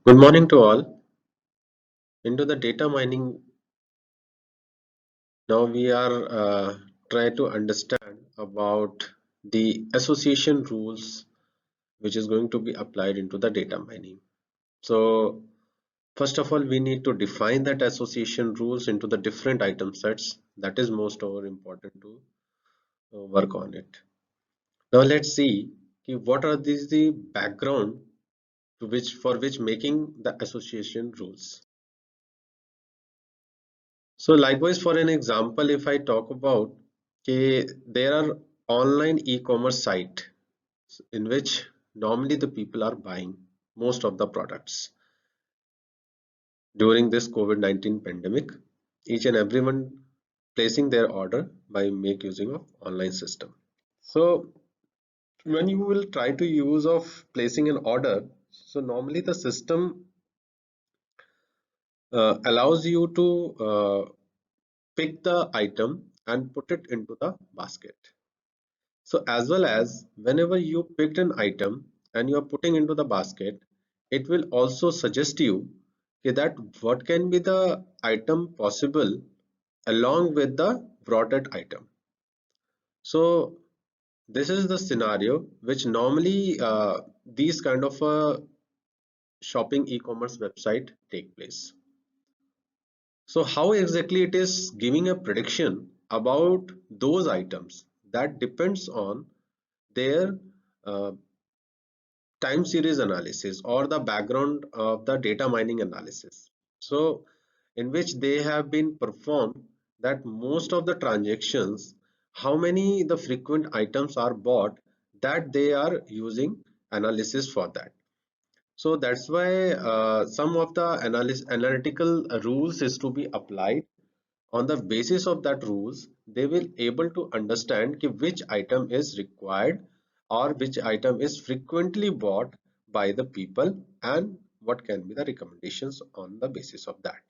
Good morning to all. Into the data mining, now we are trying to understand about the association rules which is going to be applied into the data mining. So first of all, we need to define that association rules into the different item sets. That is most over important to work on it. Now let's see what are these the background to which for which making the association rules. So likewise, for an example, if I talk about there are online e-commerce site in which normally the people are buying most of the products during this COVID-19 pandemic, each and everyone placing their order by make using of online system. So when you will try to use of placing an order, so normally the system allows you to pick the item and put it into the basket. So as well as whenever you picked an item and you are putting into the basket, it will also suggest you that what can be the item possible along with the brought item. So this is the scenario which normally these kind of shopping e-commerce website take place. So how exactly it is giving a prediction about those items, that depends on their uh, time series analysis or the background of the data mining analysis. So in which they have been performed that most of the transactions, how many the frequent items are bought, that they are using analysis for that. So that's why some of the analytical rules is to be applied. On the basis of that rules, they will able to understand which item is required or which item is frequently bought by the people and what can be the recommendations on the basis of that.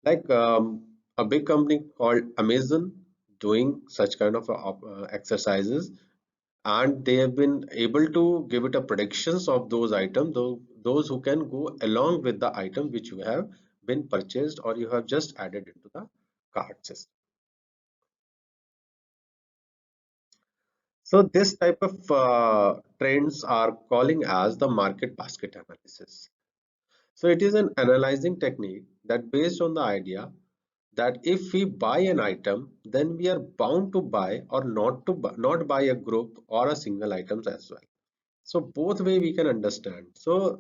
Like a big company called Amazon doing such kind of exercises, and they have been able to give it a predictions of those items, those who can go along with the item which you have been purchased or you have just added into the cart system. So this type of trends are calling as the market basket analysis. So it is an analyzing technique that based on the idea that if we buy an item, then we are bound to buy or not buy a group or a single items as well. So both way we can understand. So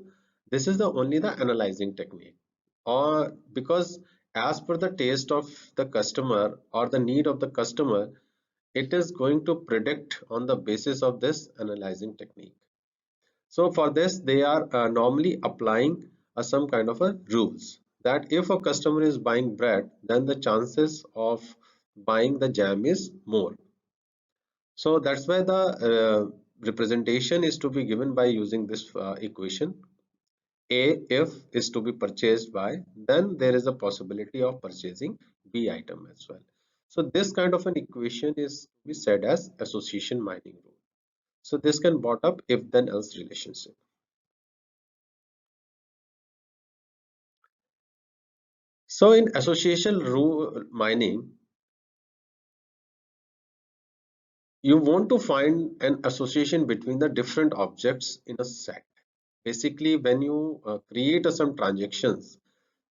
this is the only the analyzing technique, or because as per the taste of the customer or the need of the customer, it is going to predict on the basis of this analyzing technique. So for this, they are normally applying some kind of a rules that if a customer is buying bread, then the chances of buying the jam is more. So that's why the representation is to be given by using this equation. A if is to be purchased by, then there is a possibility of purchasing B item as well. So this kind of an equation is to be said as association mining rule. So this can brought up if then else relationship. So in association rule mining, you want to find an association between the different objects in a set. Basically, when you create some transactions,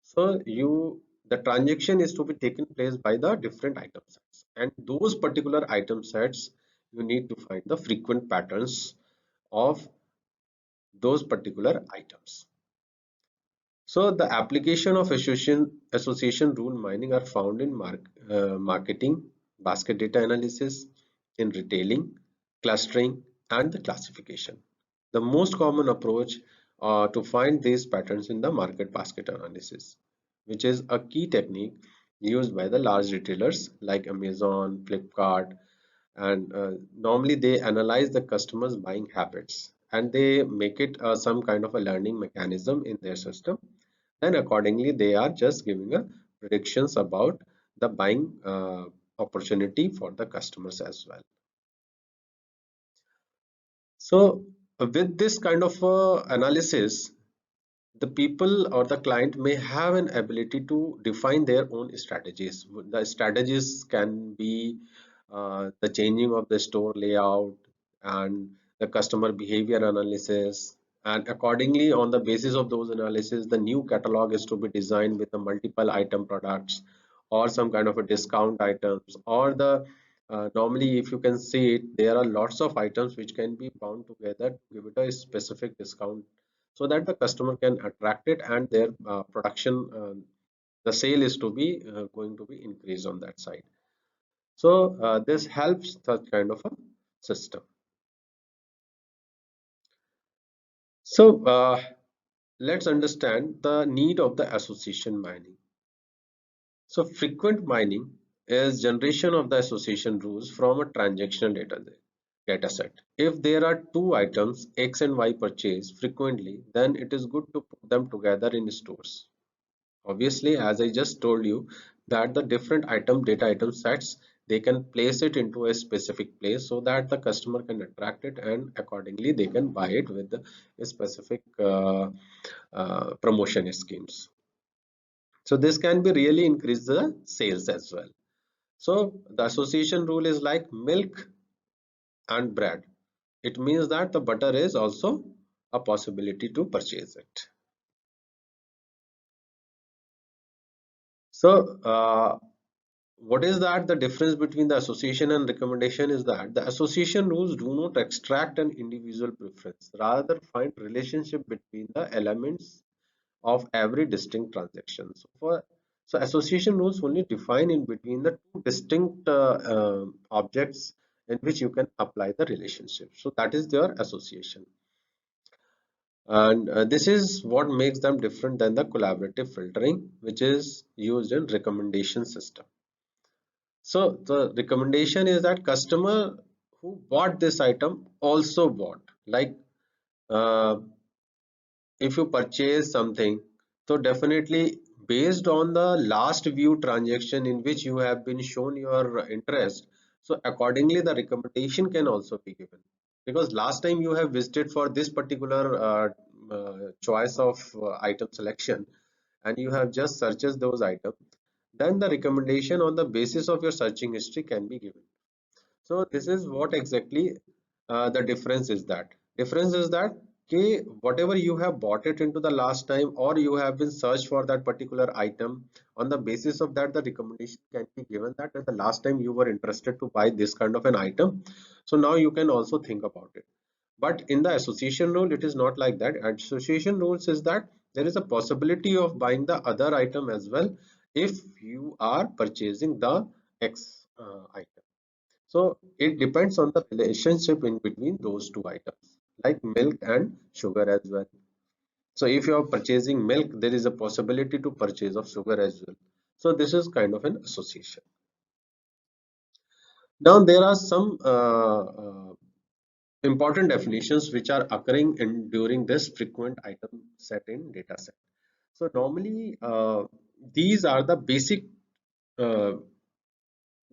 so the transaction is to be taken place by the different item sets, and those particular item sets you need to find the frequent patterns of those particular items. So the application of association rule mining are found in marketing, basket data analysis, in retailing, clustering, and the classification. The most common approach to find these patterns in the market basket analysis, which is a key technique used by the large retailers like Amazon, Flipkart, and normally they analyze the customers' buying habits and they make it some kind of a learning mechanism in their system. Then accordingly, they are just giving a predictions about the buying opportunity for the customers as well. So with this kind of analysis, the people or the client may have an ability to define their own strategies. The strategies can be the changing of the store layout and the customer behavior analysis, and accordingly on the basis of those analysis the new catalog is to be designed with the multiple item products or some kind of a discount items, or the normally if you can see it, there are lots of items which can be bound together to give it a specific discount so that the customer can attract it and their production, the sale is to be going to be increased on that side. So this helps such kind of a system. So let's understand the need of the association mining. So frequent mining is generation of the association rules from a transactional data set. If there are two items X and Y purchased frequently, then it is good to put them together in stores. Obviously, as I just told you, that the different data item sets, they can place it into a specific place so that the customer can attract it and accordingly they can buy it with the specific promotion schemes. So this can be really increase the sales as well. So the association rule is like milk and bread. It means that the butter is also a possibility to purchase it. So what is that the difference between the association and recommendation is that the association rules do not extract an individual preference, rather find relationship between the elements of every distinct transaction. So association rules only define in between the two distinct objects in which you can apply the relationship. So that is their association, and this is what makes them different than the collaborative filtering which is used in recommendation system. So the recommendation is that customer who bought this item also bought. Like uh, if you purchase something, so definitely based on the last view transaction in which you have been shown your interest, so accordingly the recommendation can also be given. Because last time you have visited for this particular choice of item selection and you have just searches those items, then the recommendation on the basis of your searching history can be given. So this is what exactly the difference is that okay, whatever you have bought it into the last time or you have been searched for that particular item, on the basis of that the recommendation can be given that at the last time you were interested to buy this kind of an item, so now you can also think about it. But in the association rule it is not like that. Association rules is that there is a possibility of buying the other item as well if you are purchasing the X item. So it depends on the relationship in between those two items, like milk and sugar as well. So if you are purchasing milk, there is a possibility to purchase of sugar as well. So this is kind of an association. Now there are some important definitions which are occurring in during this frequent item set in data set. So normally these are the uh,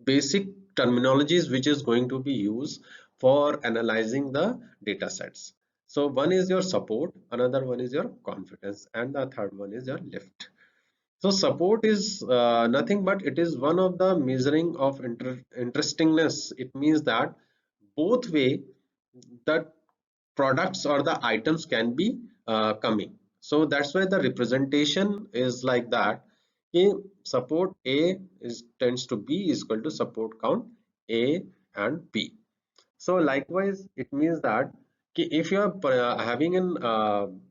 basic terminologies which is going to be used for analyzing the data sets. So one is your support, another one is your confidence, and the third one is your lift. So support is nothing but it is one of the measuring of interestingness. It means that both way the products or the items can be coming. So that's why the representation is like that. Okay, support A is tends to B is equal to support count A and B. So likewise, it means that okay, if you are having an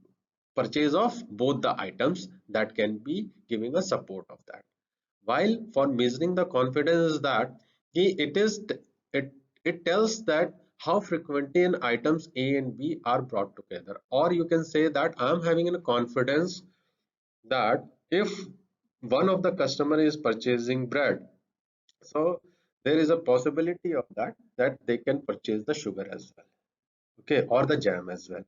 purchase of both the items, that can be giving a support of that. While for measuring the confidence is that it it tells that how frequently in items A and B are brought together, or you can say that I am having a confidence that if one of the customer is purchasing bread, so there is a possibility of that they can purchase the sugar as well, okay, or the jam as well.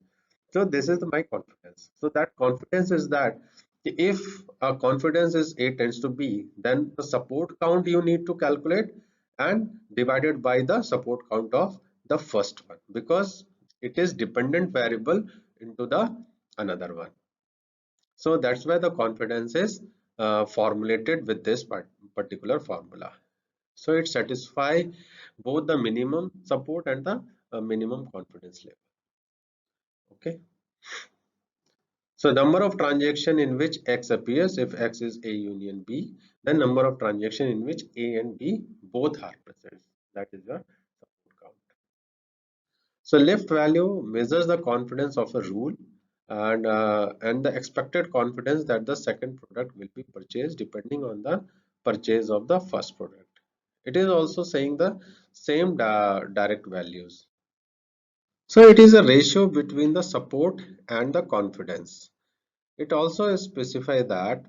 So this is my confidence. So that confidence is that if a confidence is A tends to B, then the support count you need to calculate and divided by the support count of the first one, because it is dependent variable into the another one. So that's why the confidence is formulated with this particular formula. So it satisfies both the minimum support and the minimum confidence level. Okay. So number of transaction in which X appears, if X is A union B, then number of transaction in which A and B both are present. That is your support count. So lift value measures the confidence of a rule and the expected confidence that the second product will be purchased depending on the purchase of the first product. It is also saying the same direct values. So it is a ratio between the support and the confidence. It also specifies that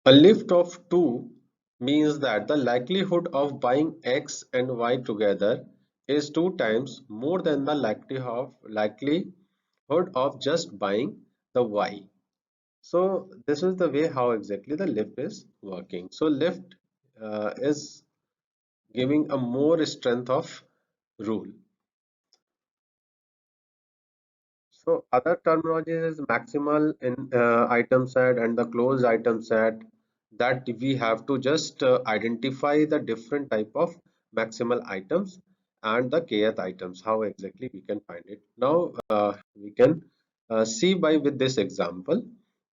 a lift of 2 means that the likelihood of buying X and Y together is 2 times more than the likelihood of just buying the Y. So this is the way how exactly the lift is working. So lift is giving a more strength of rule. So other terminology is maximal in item set and the closed item set, that we have to just identify the different type of maximal items and the kth items, how exactly we can find it. Now we can see by with this example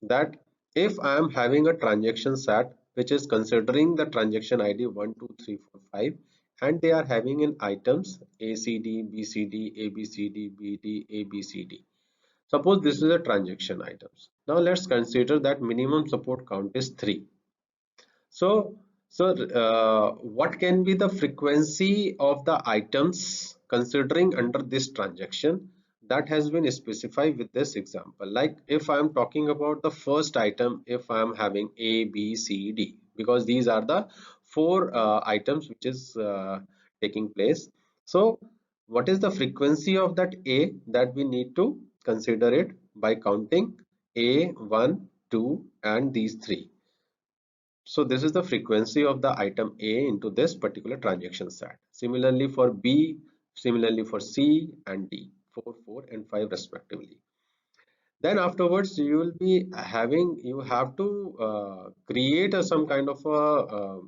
that if I am having a transaction set which is considering the transaction ID 1 2 3 4 5 and they are having in items ACD, BCD, ABCD, BD, ABCD. Suppose this is a transaction items. Now let's consider that minimum support count is 3. So, what can be the frequency of the items considering under this transaction that has been specified with this example? Like if I am talking about the first item, if I am having A, B, C, D, because these are the four items which is taking place. So, what is the frequency of that A that we need to consider it by counting A, 1, 2, and these three. So this is the frequency of the item A into this particular transaction set. Similarly for B, similarly for C and D, 4, 4 and 5 respectively. Then afterwards you have to create some kind of a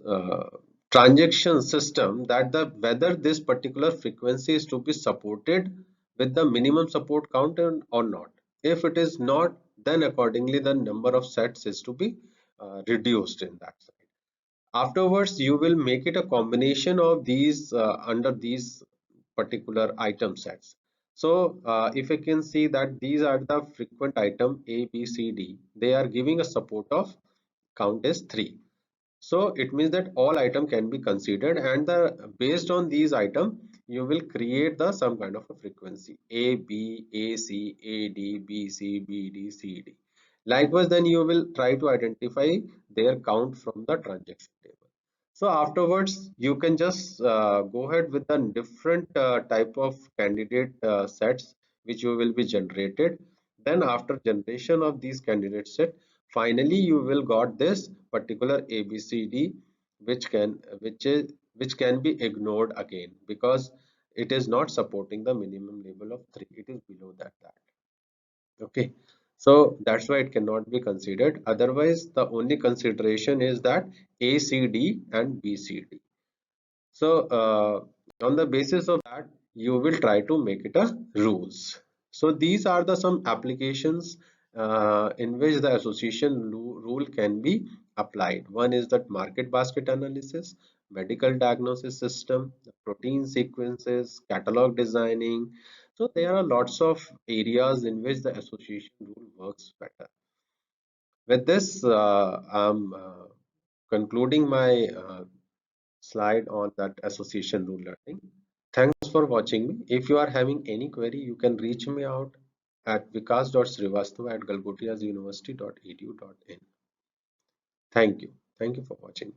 uh, transaction system that the whether this particular frequency is to be supported with the minimum support count or not. If it is not, then accordingly the number of sets is to be reduced in that side. Afterwards you will make it a combination of these under these particular item sets. So if you can see that these are the frequent item A, B, C, D, they are giving a support of count is 3. So it means that all item can be considered, and based on these item you will create the some kind of a frequency A, B, A, C, A, D, B, C, B, D, C, D. Likewise, then you will try to identify their count from the transaction table. So afterwards you can just go ahead with the different type of candidate sets which you will be generated. Then after generation of these candidate set, finally you will got this particular ABCD which can be ignored again because it is not supporting the minimum level of 3. It is below that. Okay, so that's why it cannot be considered. Otherwise the only consideration is that ACD and BCD. So on the basis of that, you will try to make it a rules. So these are the some applications in which the association rule can be applied. One is that market basket analysis, medical diagnosis system, protein sequences, catalog designing. So there are lots of areas in which the association rule works better. With this, I'm concluding my slide on that association rule learning. Thanks for watching me. If you are having any query, you can reach me out at vikas.srivastava@galgotiasuniversity.edu.in. Thank you. Thank you for watching.